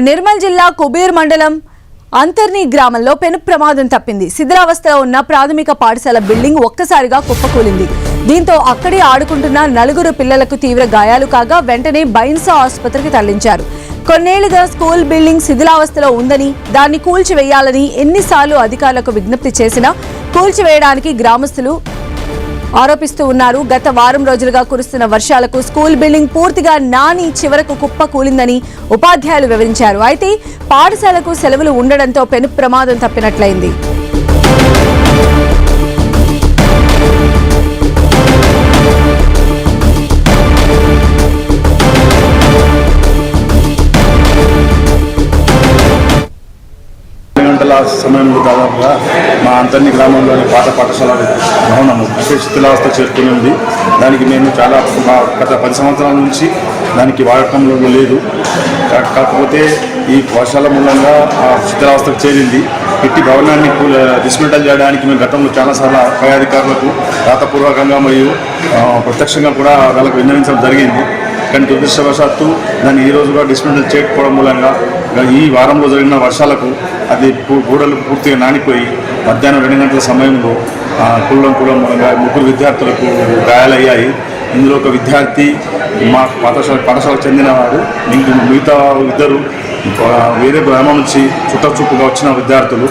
నిర్మల్ జిల్లా కుబీర్ మండలం అంతర్ని గ్రామంలో పెను ప్రమాదం తప్పింది. శిథిలావస్థలో ఉన్న ప్రాథమిక పాఠశాల బిల్డింగ్ ఒక్కసారిగా కుప్పకూలింది. దీంతో అక్కడే ఆడుకుంటున్న 4 పిల్లలకు తీవ్ర గాయాలు కాగా వెంటనే బైన్సా ఆసుపత్రికి తరలించారు. కొన్నేళ్లుగా స్కూల్ బిల్డింగ్ శిథిలావస్థలో ఉందని, దాన్ని కూల్చివేయాలని ఎన్నిసార్లు అధికారులకు విజ్ఞప్తి చేసినా కూల్చివేయడానికి గ్రామస్తులు ఆరోపిస్తూ ఉన్నారు. గత వారం రోజులుగా కురుస్తున్న వర్షాలకు స్కూల్ బిల్డింగ్ పూర్తిగా నాని చివరకు కుప్ప కూలిందని ఉపాధ్యాయులు వివరించారు. అయితే పాఠశాలకు సెలవులు ఉండడంతో పెను ప్రమాదం తప్పినట్లయింది. గంటల సమయంలో దాదాపుగా మా అంతర్ని గ్రామంలోని పాఠశాల భవనము శిథిలావస్థ చేరుకుని ఉంది. దానికి మేము చాలా గత 10 సంవత్సరాల నుంచి దానికి వాడకంలో లేదు. కాకపోతే ఈ వర్షాల మూలంగా ఆ శిథిలావస్థకు చేరింది. ఇట్టి భవనాన్ని డిస్మెంటల్ చేయడానికి మేము గతంలో చాలాసార్లు పై అధికారులకు రాతపూర్వకంగా మరియు ప్రత్యక్షంగా కూడా వాళ్ళకు విన్నవించడం జరిగింది. కానీ దురదృష్టవశాత్తు దాన్ని ఈ రోజుగా డిస్మెంటల్ చేయకపోవడం మూలంగా ఈ వారంలో జరిగిన వర్షాలకు అది గోడలు పూర్తిగా నానిపోయి మధ్యాహ్నం 2 గంటల సమయంలో కూలడం మూలంగా 3 విద్యార్థులకు గాయాలయ్యాయి. ఇందులో ఒక విద్యార్థి మా పాఠశాలకు చెందినవాడు, మిగతా 2 వేరే గ్రామం నుంచి చుట్టచూపుగా వచ్చిన విద్యార్థులు.